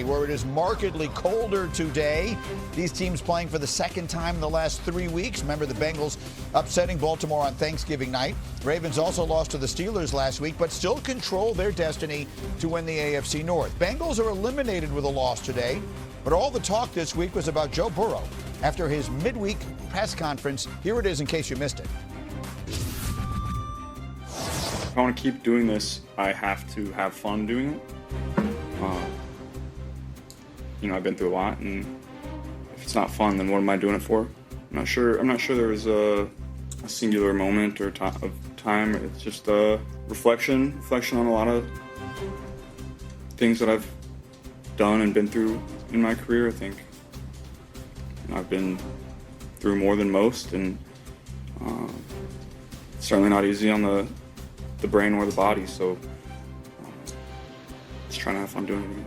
where it is markedly colder today. These teams playing for the second time in the last 3 weeks. Remember the Bengals upsetting Baltimore on Thanksgiving night. Ravens also lost to the Steelers last week, but still control their destiny to win the AFC North. Bengals are eliminated with a loss today, but all the talk this week was about Joe Burrow after his midweek press conference. Here it is in case you missed it. If I want to keep doing this, I have to have fun doing it. I've been through a lot, and if it's not fun, then what am I doing it for? I'm not sure there was a singular moment or of time. It's just a reflection on a lot of things that I've done and been through in my career. I think I've been through more than most, and it's certainly not easy on the brain or the body, so just trying to have fun doing it again.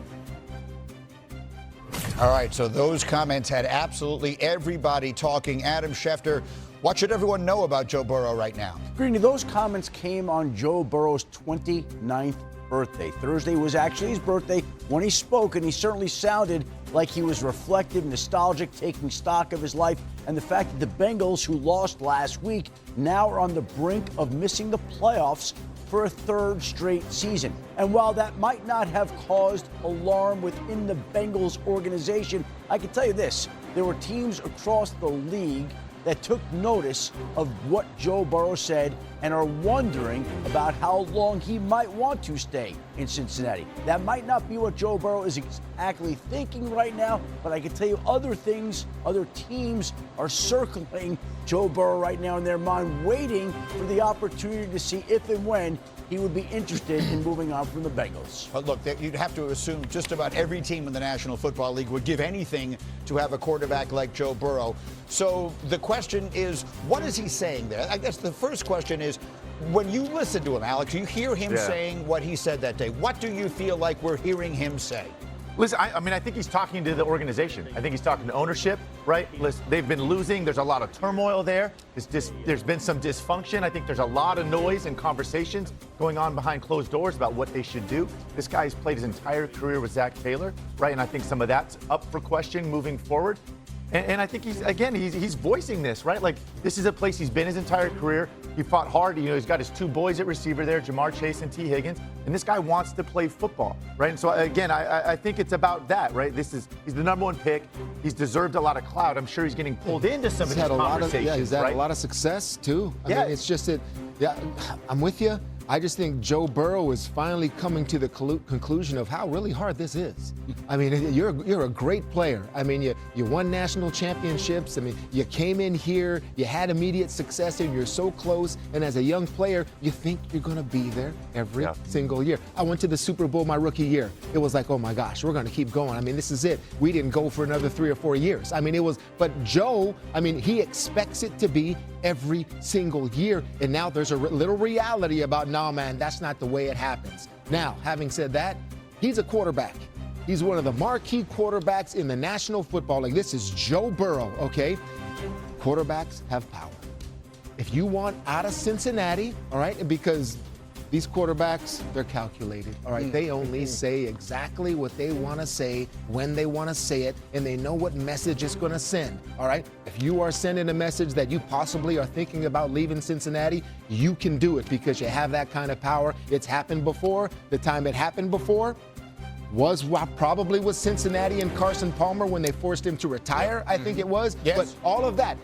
All right, so those comments had absolutely everybody talking. Adam Schefter, what should everyone know about Joe Burrow right now? Greeny, those comments came on Joe Burrow's 29th birthday. Thursday was actually his birthday when he spoke, and he certainly sounded like he was reflective, nostalgic, taking stock of his life, and the fact that the Bengals, who lost last week, now are on the brink of missing the playoffs for a third straight season. And while that might not have caused alarm within the Bengals organization, I can tell you this, there were teams across the league that took notice of what Joe Burrow said and are wondering about how long he might want to stay in Cincinnati. That might not be what Joe Burrow is exactly thinking right now, but I can tell you other things, other teams are circling Joe Burrow right now in their mind, waiting for the opportunity to see if and when he would be interested in moving on from the Bengals. But look, you'd have to assume just about every team in the National Football League would give anything to have a quarterback like Joe Burrow. So the question is, what is he saying there? I guess the first question is, when you listen to him, Alex, you hear him saying what he said that day. What do you feel like we're hearing him say? Listen, I think he's talking to the organization. I think he's talking to ownership, right? Listen, they've been losing. There's a lot of turmoil there. There's been some dysfunction. I think there's a lot of noise and conversations going on behind closed doors about what they should do. This guy's played his entire career with Zach Taylor, right? And I think some of that's up for question moving forward. And I think he's voicing this, right? Like, this is a place he's been his entire career. He fought hard. He's got his two boys at receiver there, Jamar Chase and T. Higgins. And this guy wants to play football, right? And so, again, I think it's about that, right? He's the number one pick. He's deserved a lot of clout. I'm sure he's getting pulled into some of these conversations, he's had a lot of success, too. I mean, it's just that, I'm with you. I just think Joe Burrow is finally coming to the conclusion of how really hard this is. I mean, you're a great player. I mean, you won national championships. I mean, you came in here, you had immediate success, and you're so close. And as a young player, you think you're going to be there every single year. I went to the Super Bowl my rookie year. It was like, oh my gosh, we're going to keep going. I mean, this is it. We didn't go for another 3 or 4 years. I mean, but Joe, I mean, he expects it to be every single year. And now there's a little reality about, nah, man, that's not the way it happens. Now, having said that, he's a quarterback. He's one of the marquee quarterbacks in the National Football League. This is Joe Burrow, okay? Quarterbacks have power. If you want out of Cincinnati, all right, because these quarterbacks, they're calculated, all right? They only say exactly what they want to say when they want to say it, and they know what message it's going to send, all right? If you are sending a message that you possibly are thinking about leaving Cincinnati, you can do it because you have that kind of power. It's happened before. The time it happened before was probably with Cincinnati and Carson Palmer when they forced him to retire, I think it was. Yes. But all of that,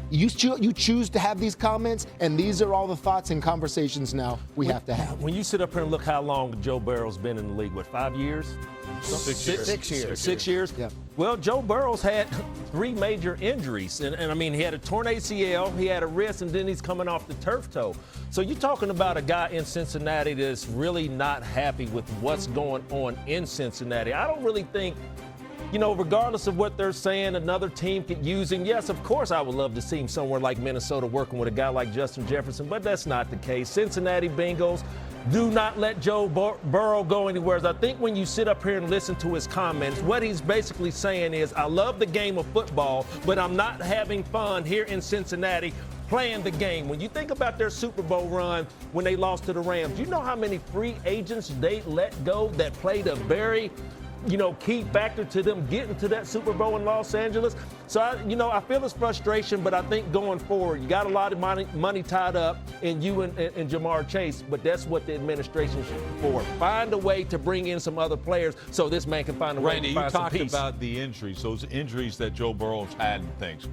you choose to have these comments, and these are all the thoughts and conversations now we have to have. When you sit up here and look how long Joe Burrow's been in the league, 5 years? 6 years. 6 years? Yeah. Well, Joe Burrow's had 3 major injuries. And I mean, he had a torn ACL, he had a wrist, and then he's coming off the turf toe. So you're talking about a guy in Cincinnati that's really not happy with what's going on in Cincinnati. I don't really think, regardless of what they're saying, another team could use him. Yes, of course, I would love to see him somewhere like Minnesota working with a guy like Justin Jefferson, but that's not the case. Cincinnati Bengals, do not let Joe Burrow go anywhere. I think when you sit up here and listen to his comments, what he's basically saying is, I love the game of football, but I'm not having fun here in Cincinnati playing the game. When you think about their Super Bowl run when they lost to the Rams, you know how many free agents they let go that played a very key factor to them getting to that Super Bowl in Los Angeles. So, I feel his frustration, but I think going forward, you got a lot of money tied up in you and Jamar Chase, but that's what the administration should be for. Find a way to bring in some other players so this man can find a way to find some peace. You talked about the injuries, those injuries that Joe Burrow's had and things.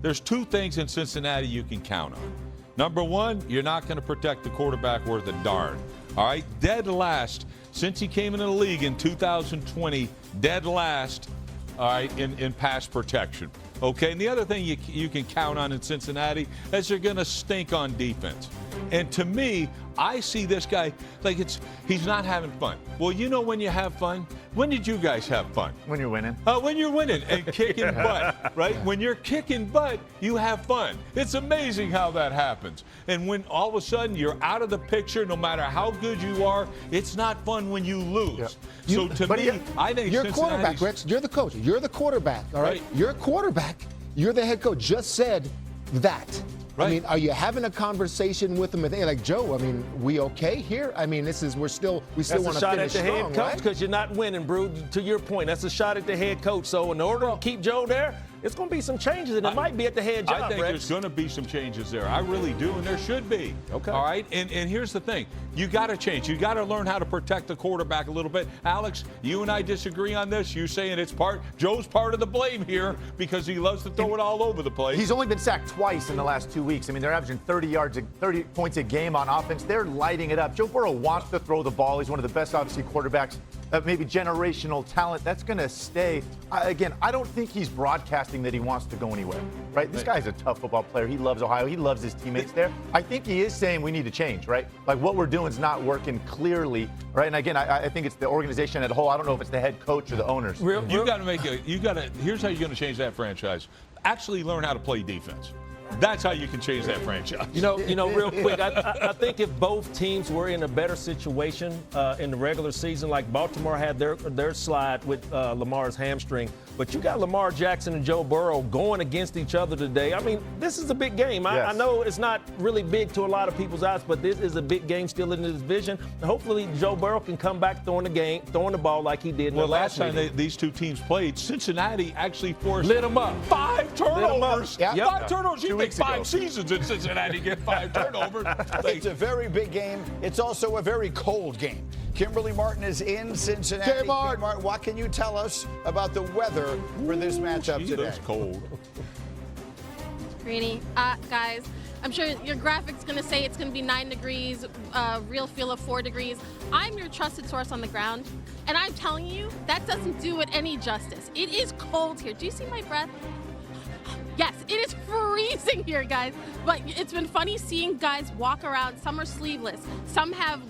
There's two things in Cincinnati you can count on. Number one, you're not going to protect the quarterback worth a darn. All right, dead last since he came into the league in 2020, dead last, all right, in pass protection. Okay, and the other thing you can count on in Cincinnati is they're going to stink on defense. And to me, I see this guy like he's not having fun. Well, when you have fun? When did you guys have fun? When you're winning. When you're winning and kicking butt, right? When you're kicking butt, you have fun. It's amazing how that happens. And when all of a sudden you're out of the picture, no matter how good you are, it's not fun when you lose. Yeah. So to me, I think you're quarterback, Rex. You're the coach. You're the quarterback, all right? You're a quarterback. You're the head coach. Just said that. Right. I mean, are you having a conversation with them? Like, Joe, I mean, we okay here? I mean, we still want to finish strong, right? That's a shot at the head coach because you're not winning, Brew. To your point, that's a shot at the head coach. So in order to keep Joe there, it's going to be some changes, and it might be at the head job, I think Rex. there's going to be some changes there. I really do, and there should be. Okay. All right? And here's the thing. You got to change. You got to learn how to protect the quarterback a little bit. Alex, you and I disagree on this. You're saying Joe's part of the blame here because he loves to throw it all over the place. He's only been sacked twice in the last 2 weeks. I mean, they're averaging 30 points a game on offense. They're lighting it up. Joe Burrow wants to throw the ball. He's one of the best, obviously, quarterbacks, maybe generational talent. That's going to stay. Again, I don't think he's broadcasting that he wants to go anywhere, right? This guy's a tough football player. He loves Ohio. He loves his teammates there. I think he is saying we need to change, right? Like what we're doing is not working clearly, right? And again, I think it's the organization as a whole. I don't know if it's the head coach or the owners. Here's how you're going to change that franchise. Actually learn how to play defense. That's how you can change that franchise. Real quick, I think if both teams were in a better situation in the regular season, like Baltimore had their slide with Lamar's hamstring, but you got Lamar Jackson and Joe Burrow going against each other today. I mean, this is a big game. Yes. I know it's not really big to a lot of people's eyes, but this is a big game still in the division. Hopefully, Joe Burrow can come back throwing the ball like he did in the last time these two teams played, Cincinnati actually forced lit them up. 5 turnovers. Yep. 5 turnovers. You think 5 seasons in Cincinnati get 5 turnovers? It's a very big game. It's also a very cold game. Kimberly Martin is in Cincinnati. Okay, Martin, what can you tell us about the weather for this matchup today? It's cold. Greeny, guys, I'm sure your graphic's going to say it's going to be 9 degrees, real feel of 4 degrees. I'm your trusted source on the ground, and I'm telling you, that doesn't do it any justice. It is cold here. Do you see my breath? Yes, it is freezing here, guys. But it's been funny seeing guys walk around. Some are sleeveless. Some have,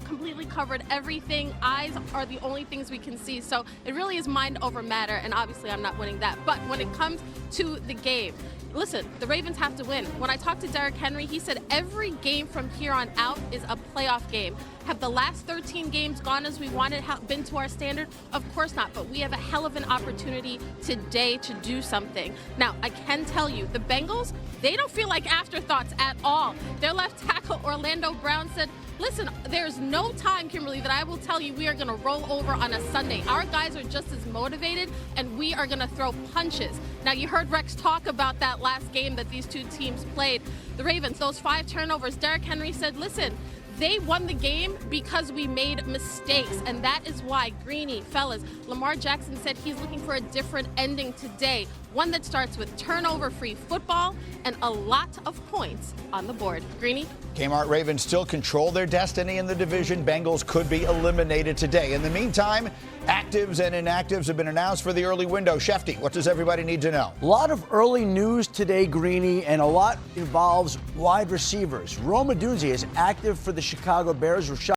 completely covered everything. Eyes are the only things we can see. So it really is mind over matter. And obviously, I'm not winning that. But when it comes to the game, listen, the Ravens have to win. When I talked to Derrick Henry, he said every game from here on out is a playoff game. Have the last 13 games gone as we wanted, been to our standard? Of course not, but we have a hell of an opportunity today to do something. Now, I can tell you, the Bengals, they don't feel like afterthoughts at all. Their left tackle, Orlando Brown, said, listen, there's no time, Kimberly, that I will tell you we are going to roll over on a Sunday. Our guys are just as motivated, and we are going to throw punches. Now, you heard Rex talk about that last game that these two teams played. The Ravens, those 5 turnovers, Derrick Henry said, listen, they won the game because we made mistakes, and that is why, Greeny, fellas, Lamar Jackson said he's looking for a different ending today, one that starts with turnover-free football and a lot of points on the board. Greeny? Kmart Ravens still control their destiny in the division. Bengals could be eliminated today. In the meantime, actives and inactives have been announced for the early window. Shefty, what does everybody need to know? A lot of early news today, Greeny, and a lot involves wide receivers. Rome Odunze is active for the Chicago Bears.